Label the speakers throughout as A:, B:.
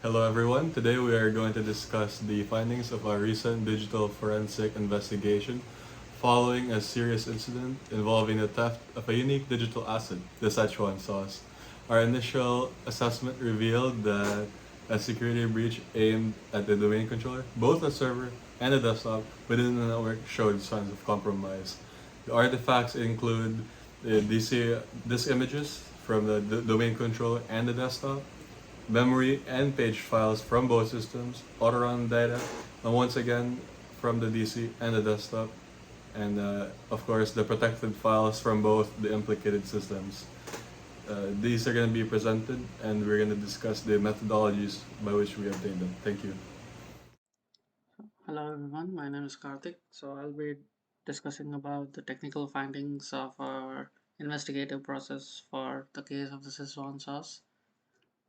A: Hello, everyone. Today we are going to discuss the findings of our recent digital forensic investigation following a serious incident involving the theft of a unique digital asset, the Szechuan sauce. Our initial assessment revealed that a security breach aimed at the domain controller, both the server and the desktop within the network, showed signs of compromise. The artifacts include the disk images from the domain controller and the desktop, memory and page files from both systems, auto-run data, and once again from the DC and the desktop, and of course the protected files from both the implicated systems. These are going to be presented, and we're going to discuss the methodologies by which we obtained them. Thank you.
B: Hello everyone, my name is Karthik. I'll be discussing about the technical findings of our investigative process for the case of the Szechuan sauce,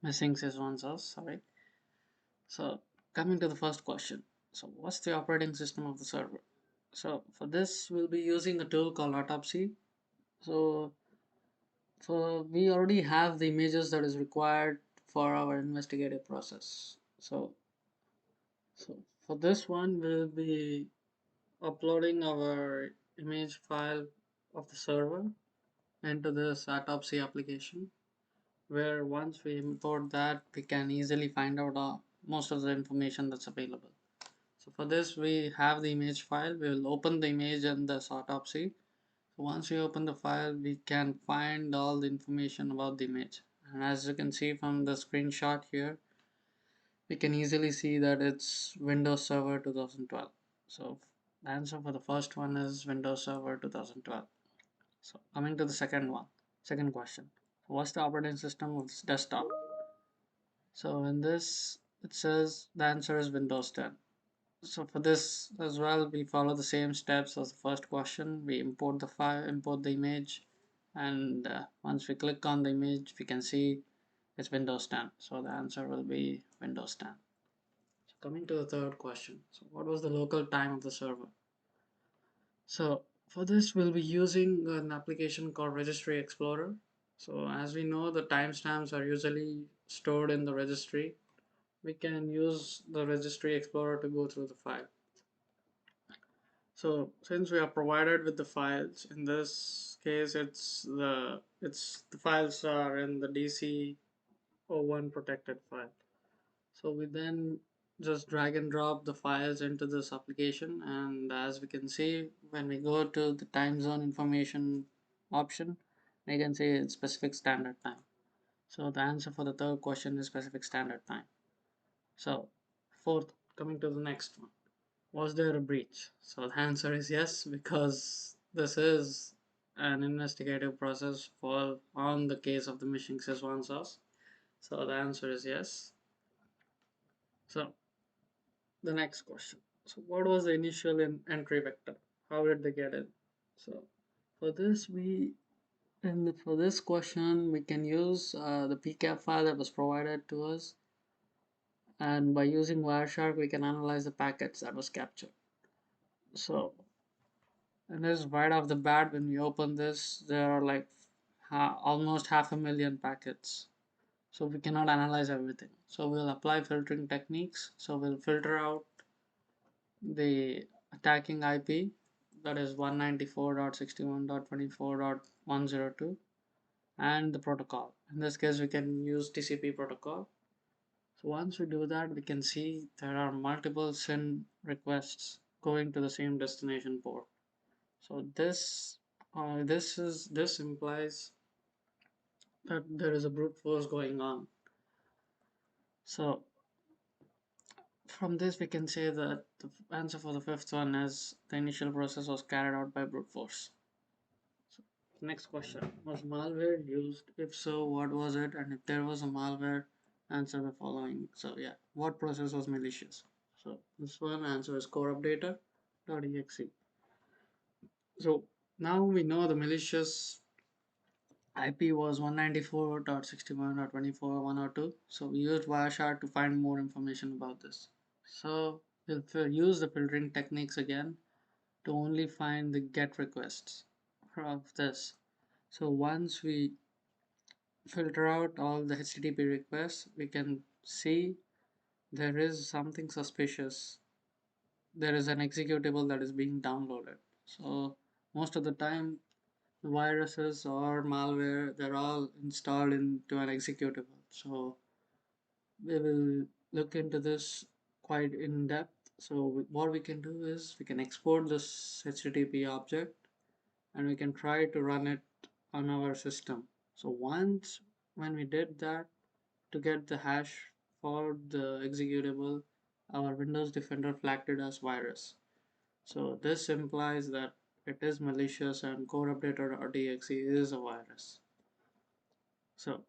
B: missing Szechuan sauce. Sorry. So coming to the first question. What's the operating system of the server? For this, we'll be using a tool called Autopsy. So we already have the images that is required for our investigative process. So for this one, we'll be uploading our image file of the server into this autopsy application, where once we import that we can easily find out most of the information that's available. So for this we have the image file. We will open the image in this autopsy. So once we open the file we can find all the information about the image, and as you can see from the screenshot here, we can easily see that it's Windows Server 2012. So the answer for the first one is Windows Server 2012. So coming to the second question. What's the operating system of this desktop? So in this it says the answer is Windows 10. So for this as well we follow the same steps as the first question. We import the file, import the image, and once we click on the image we can see it's Windows 10. So the answer will be Windows 10. So coming to the third question. So what was the local time of the server? So for this, we'll be using an application called Registry Explorer. So as we know, the timestamps are usually stored in the registry. We can use the Registry Explorer to go through the file. So since we are provided with the files, in this case, it's the files are in the DC01 protected file. So we then just drag and drop the files into this application, and as we can see, when we go to the time zone information option, we can see it's specific standard time. So the answer for the third question is specific standard time. So fourth, coming to the next one, was there a breach? So the answer is yes, because this is an investigative process for on the case of the Missing Szechuan sauce. So the answer is yes. So the next question. So what was the initial entry vector? How did they get it? So for this for this question we can use the pcap file that was provided to us, and by using Wireshark we can analyze the packets that was captured. So and this right off the bat, when we open this, there are like almost 500,000 packets. So we cannot analyze everything. So we'll apply filtering techniques. So we'll filter out the attacking IP, that is 194.61.24.102, and the protocol. In this case we can use TCP protocol. So once we do that, we can see there are multiple SYN requests going to the same destination port. So this implies that there is a brute force going on. So from this we can say that the answer for the fifth one is the initial process was carried out by brute force. So next question, was malware used? If so, what was it? And if there was a malware, answer the following. So yeah, what process was malicious? So this one answer is core updater.exe. So now we know the malicious IP was 194.61.24.102. So we used Wireshark to find more information about this. So we'll use the filtering techniques again to only find the get requests of this. So once we filter out all the HTTP requests, we can see there is something suspicious. There is an executable that is being downloaded. So most of the time, viruses or malware, they're all installed into an executable. So we will look into this quite in depth. So what we can do is we can export this HTTP object and we can try to run it on our system. So once when we did that, to get the hash for the executable, our Windows Defender flagged it as virus. So this implies that it is malicious and core updater or .exe is a virus. So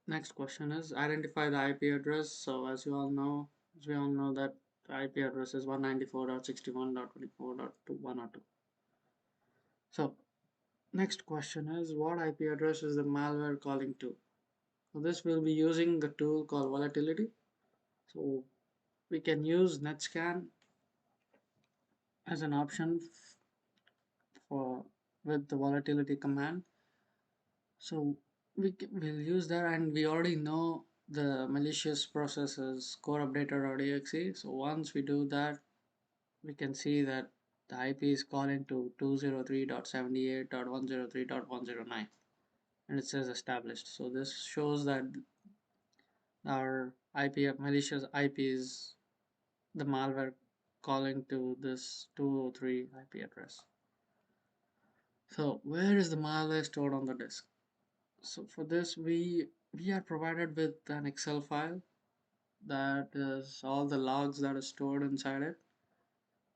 B: next question is identify the IP address. So as we all know that the IP address is 194.61.24.102. So next question is what IP address is the malware calling to? So this will be using the tool called volatility. So we can use netscan as an option for with the volatility command. So we'll use that, and we already know the malicious processes core updater.exe. So once we do that, we can see that the IP is calling to 203.78.103.109 and it says established. So this shows that our IP malicious IP is the malware calling to this 203 IP address. So where is the malware stored on the disk? So for this we are provided with an Excel file that is all the logs that are stored inside it.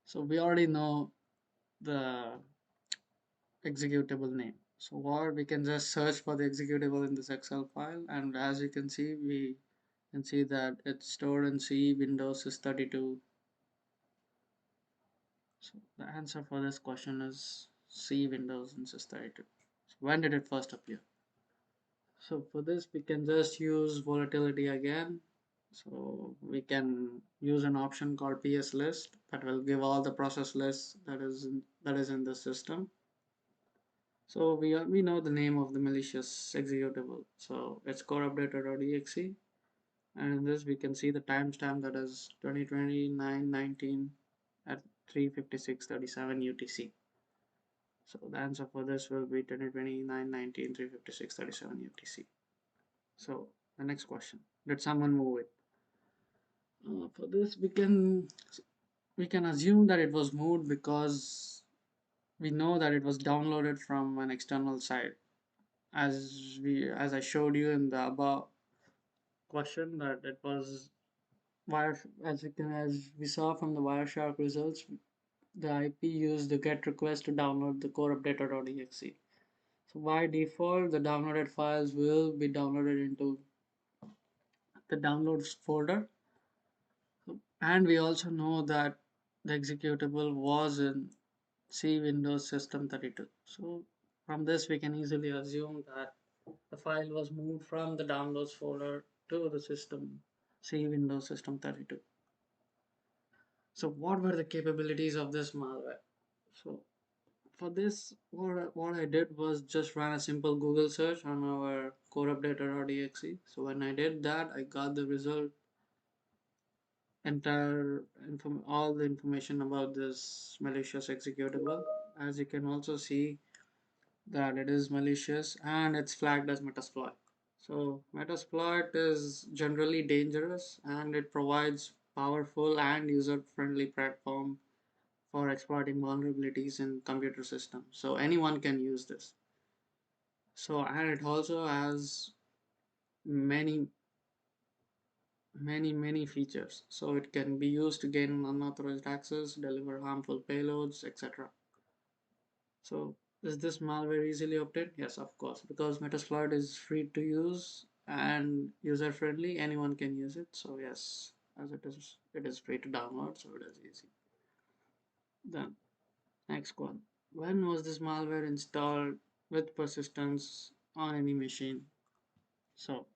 B: So we already know the executable name. So what we can just search for the executable in this Excel file, and as you can see, we can see that it's stored in C Windows Sys32. So the answer for this question is C Windows and Sys32. So when did it first appear? So for this we can just use volatility again. So we can use an option called PS list that will give all the process lists that is in the system. So we know the name of the malicious executable. So it's core updater.exe, and in this we can see the timestamp that is 2020 at 3:56:37 UTC. So the answer for this will be 2020 3:56:37 UTC. So the next question: did someone move it? For this, we can assume that it was moved because we know that it was downloaded from an external site. As I showed you in the above question that it was wire as we saw from the Wireshark results, the IP used the GET request to download the core updater.exe. So by default, the downloaded files will be downloaded into the downloads folder. And we also know that the executable was in C Windows System 32. So from this we can easily assume that the file was moved from the downloads folder to the system C Windows System 32. So what were the capabilities of this malware? So for this, what I did was just run a simple Google search on our core updater.exe. So when I did that, I got the result all the information about this malicious executable. As you can also see that it is malicious and it's flagged as metasploit. So metasploit is generally dangerous and it provides powerful and user-friendly platform for exploiting vulnerabilities in computer systems. So anyone can use this. So and it also has many many features. So it can be used to gain unauthorized access, deliver harmful payloads, etc. So is this malware easily obtained? Yes, of course, because Metasploit is free to use and user friendly. Anyone can use it. So yes, as it is free to download, so it is easy. Then next one. When was this malware installed with persistence on any machine? So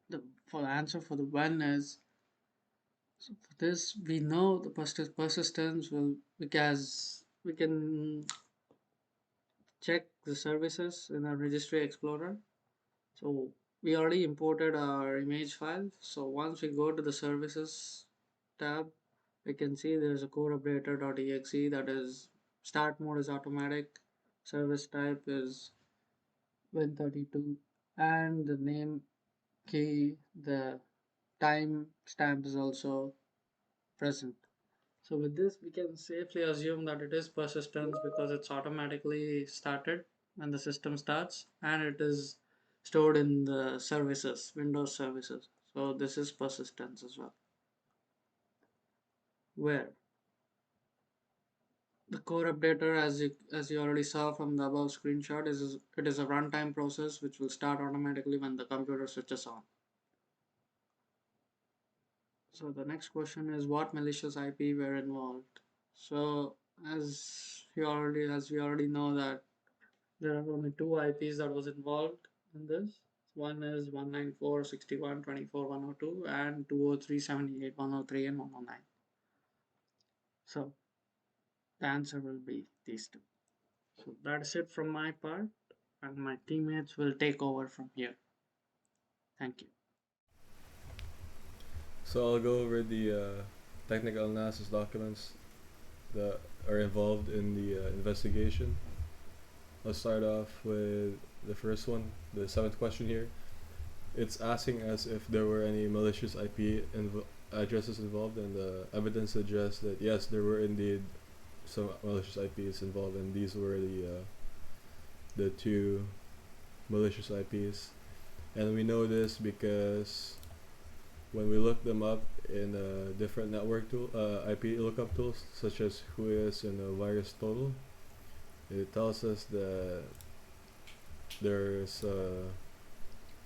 B: the for the answer for the when is so for this we know the persistence will because we can check the services in our registry explorer. So we already imported our image file. So once we go to the services tab, we can see there's a core updater.exe, that is start mode is automatic, service type is Win32, and the name key, the time stamp is also present. So with this, we can safely assume that it is persistence because it's automatically started when the system starts, and it is stored in the services, Windows services. So this is persistence as well. Where the core updater, as you already saw from the above screenshot, is it is a runtime process which will start automatically when the computer switches on. So the next question is, what malicious IP were involved? So as we already know that there are only two IPs that was involved in this. One is 194.61.24.102 and 203.78.103 and 109. So the answer will be these two. So that's it from my part, and my teammates will take over from here. Thank you.
A: So I'll go over the technical analysis documents that are involved in the investigation. Let's start off with the first one, the seventh question here. It's asking us if there were any malicious addresses involved, and the evidence suggests that yes, there were indeed some malicious IPs involved, and these were the two malicious IPs. And we know this because when we look them up in different network IP lookup tools such as Whois and VirusTotal, it tells us that there's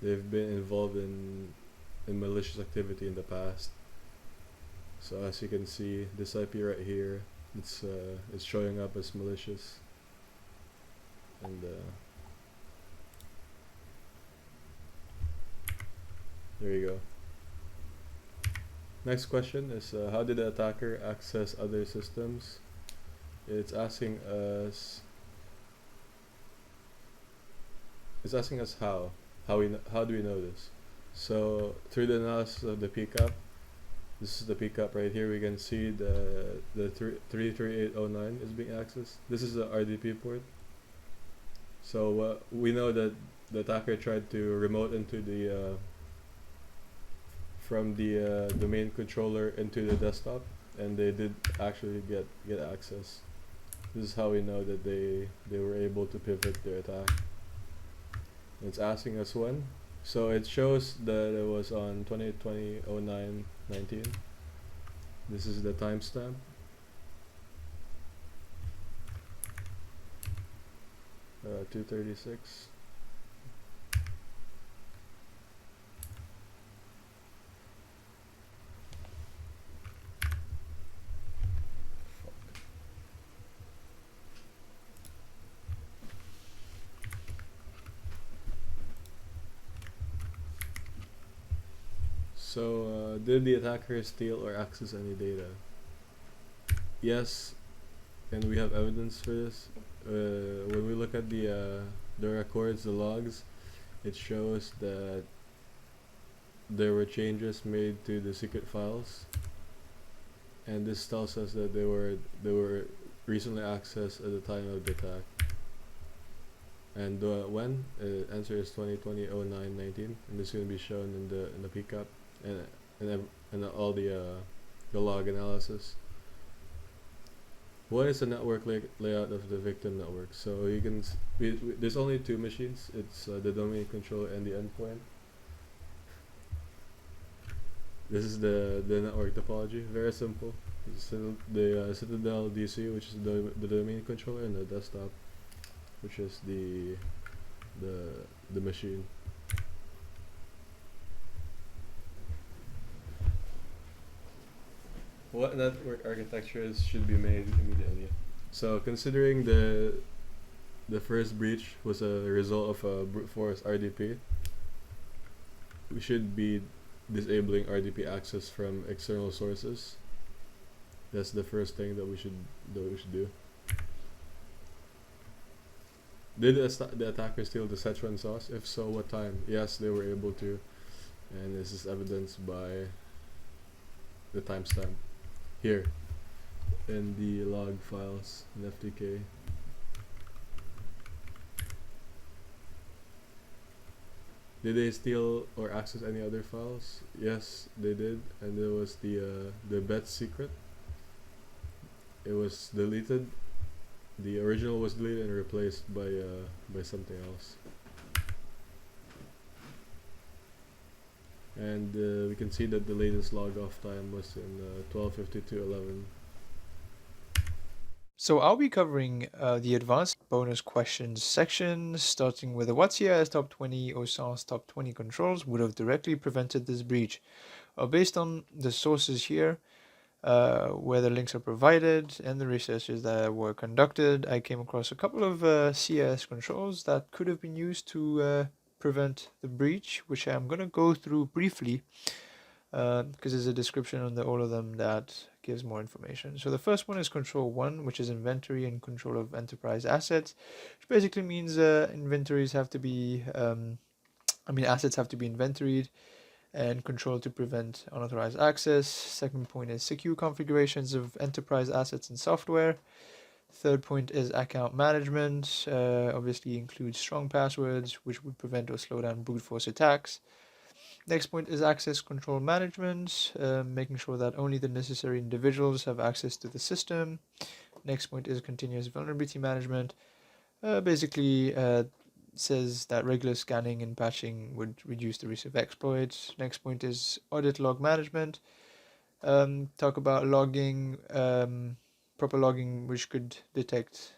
A: they've been involved in malicious activity in the past. So as you can see, this IP right here, it's showing up as malicious, and there you go. Next question is, how did the attacker access other systems? It's asking us. It's asking us how do we know this? So through the analysis of the PCAP, this is the PCAP right here. We can see the 33809 is being accessed. This is the RDP port. So we know that the attacker tried to remote into the from the domain controller into the desktop, and they did actually get access. This is how we know that they were able to pivot their attack. It's asking us when. So it shows that it was on 2020-09-19. This is the timestamp. Uh, 2:36. So did the attacker steal or access any data? Yes, and we have evidence for this. When we look at the records, the logs, it shows that there were changes made to the secret files, and this tells us that they were recently accessed at the time of the attack. And when? Answer is 2020-09-19, and this is going to be shown in the PCAP and all the log analysis. What is the network layout of the victim network? So you can there's only two machines. It's the domain controller and the endpoint. This is the network topology. Very simple. The Citadel DC, which is the domain controller, and the desktop, which is the machine. What network architectures should be made immediately? So considering the first breach was a result of a brute force RDP, we should be disabling RDP access from external sources. That's the first thing that we should do. Did the attacker steal the Szechuan sauce? If so, what time? Yes, they were able to, and this is evidenced by the timestamp here in the log files in FTK. Did they steal or access any other files? Yes, they did, and there was the bet secret. It was deleted. The original was deleted and replaced by something else. And we can see that the latest log off time was in 12:52:11.
C: So I'll be covering the advanced bonus questions section, starting with the what CIS top 20 or SARS top 20 controls would have directly prevented this breach. Based on the sources here, where the links are provided and the researches that were conducted, I came across a couple of CIS controls that could have been used to prevent the breach, which I'm going to go through briefly because there's a description on all of them that gives more information. So the first one is control 1, which is inventory and control of enterprise assets, which basically means inventories have to be, assets have to be inventoried and controlled to prevent unauthorized access. Second point is secure configurations of enterprise assets and software. Third point is account management, obviously includes strong passwords, which would prevent or slow down brute force attacks. Next point is access control management, making sure that only the necessary individuals have access to the system. Next point is continuous vulnerability management. Basically, says that regular scanning and patching would reduce the risk of exploits. Next point is audit log management. Talk about logging, proper logging, which could detect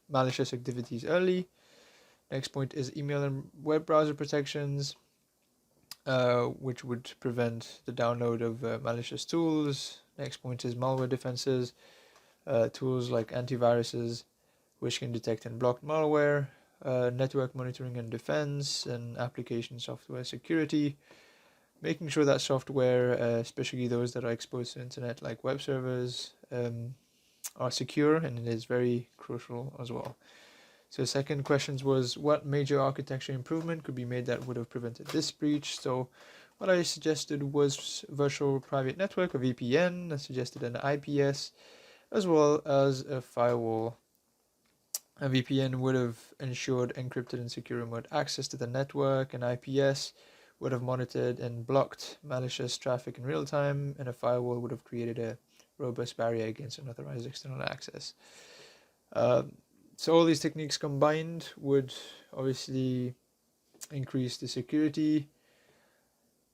C: malicious activities early. Next point is email and web browser protections, which would prevent the download of malicious tools. Next point is malware defenses, tools like antiviruses, which can detect and block malware, network monitoring and defense, and application software security, making sure that software, especially those that are exposed to internet like web servers, are secure, and it is very crucial as well. So second questions was what major architecture improvement could be made that would have prevented this breach. So what I suggested was virtual private network, or VPN. I suggested an IPS as well as a firewall. A VPN would have ensured encrypted and secure remote access to the network. An IPS would have monitored and blocked malicious traffic in real time, and a firewall would have created a robust barrier against unauthorized external access. So all these techniques combined would obviously increase the security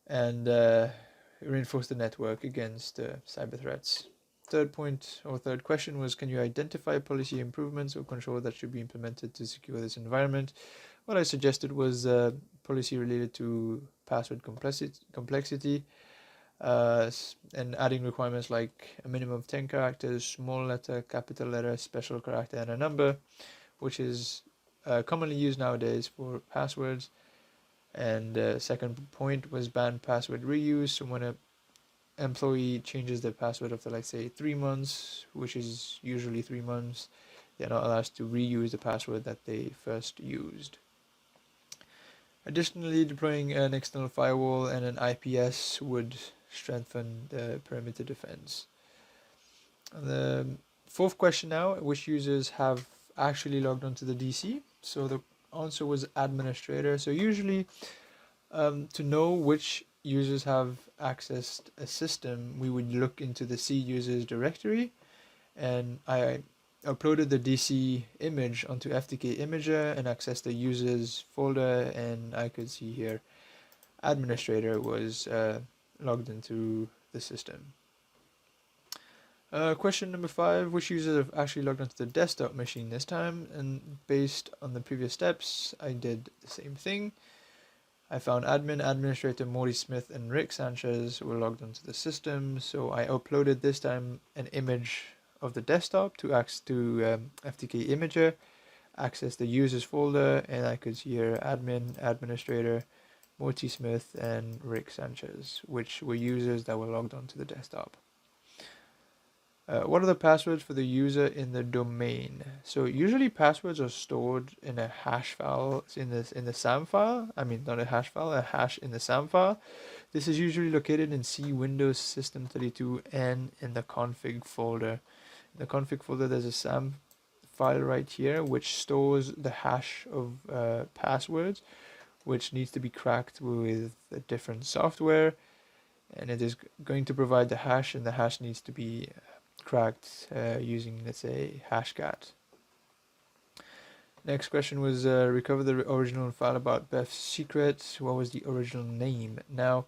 C: and reinforce the network against cyber threats. Third point or third question was, can you identify policy improvements or control that should be implemented to secure this environment? What I suggested was policy related to password complexity, and adding requirements like a minimum of 10 characters, small letter, capital letter, special character, and a number, which is commonly used nowadays for passwords. And second point was ban password reuse. So when an employee changes their password after, like, say, 3 months, which is usually 3 months, they're not allowed to reuse the password that they first used. Additionally, deploying an external firewall and an IPS would strengthen the perimeter defense. And the fourth question now, which users have actually logged onto the DC? So the answer was administrator. So usually, to know which users have accessed a system, we would look into the C users directory, and I uploaded the DC image onto FTK Imager and accessed the users folder, and I could see here administrator was logged into the system. Question number 5, which users have actually logged onto the desktop machine this time? And based on the previous steps, I did the same thing. I found admin, administrator Morty Smith, and Rick Sanchez were logged onto the system, so I uploaded this time an image of the desktop to FTK Imager, access the users folder, and I could see here admin, administrator, Morty Smith, and Rick Sanchez, which were users that were logged onto the desktop. What are the passwords for the user in the domain? So usually passwords are stored in a hash file in the SAM file. I mean, not a hash file, a hash in the SAM file. This is usually located in C Windows System 32 and in the config folder. In the config folder, there's a SAM file right here which stores the hash of passwords, which needs to be cracked with a different software, and it is going to provide the hash, and the hash needs to be cracked using, let's say, hashcat. Next question was recover the original file about Beth's secret. What was the original name? Now,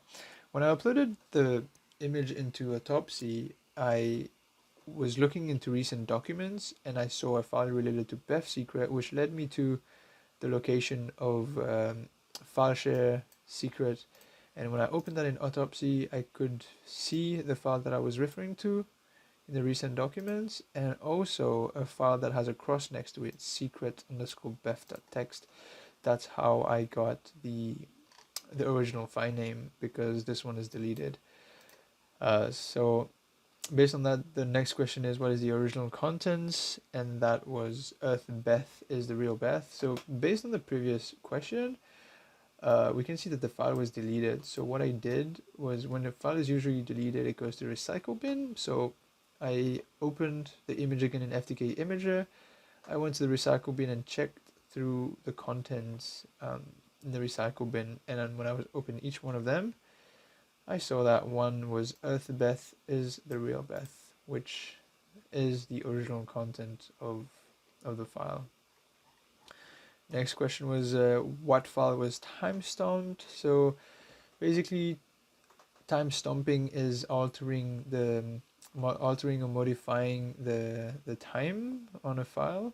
C: when I uploaded the image into Autopsy, I was looking into recent documents and I saw a file related to Beth's secret, which led me to the location of file share secret. And when I opened that in Autopsy, I could see the file that I was referring to in the recent documents, and also a file that has a cross next to it, secret_beth.txt. That's how I got the original file name, because this one is deleted. So based on that, the next question is, what is the original contents? And that was Earth Beth is the real Beth. So based on the previous question, we can see that the file was deleted. So what I did was, when the file is usually deleted, it goes to recycle bin. So I opened the image again in FTK Imager. I went to the recycle bin and checked through the contents in the recycle bin. And then when I was opening each one of them, I saw that one was Earth Beth is the real Beth, which is the original content of the file. Next question was what file was time stamped. So basically, time stamping is altering or modifying the time on a file.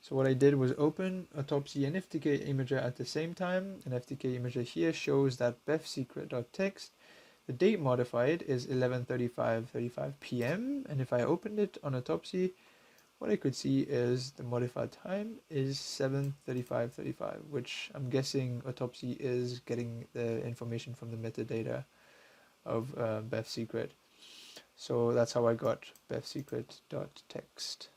C: So what I did was open Autopsy and FTK Imager at the same time, and FTK Imager here shows that bethsecret.txt, the date modified is 11:35 p.m. and if I opened it on Autopsy, what I could see is the modified time is 7:35:35, which I'm guessing Autopsy is getting the information from the metadata of Beth's secret. So that's how I got bethsecret.txt.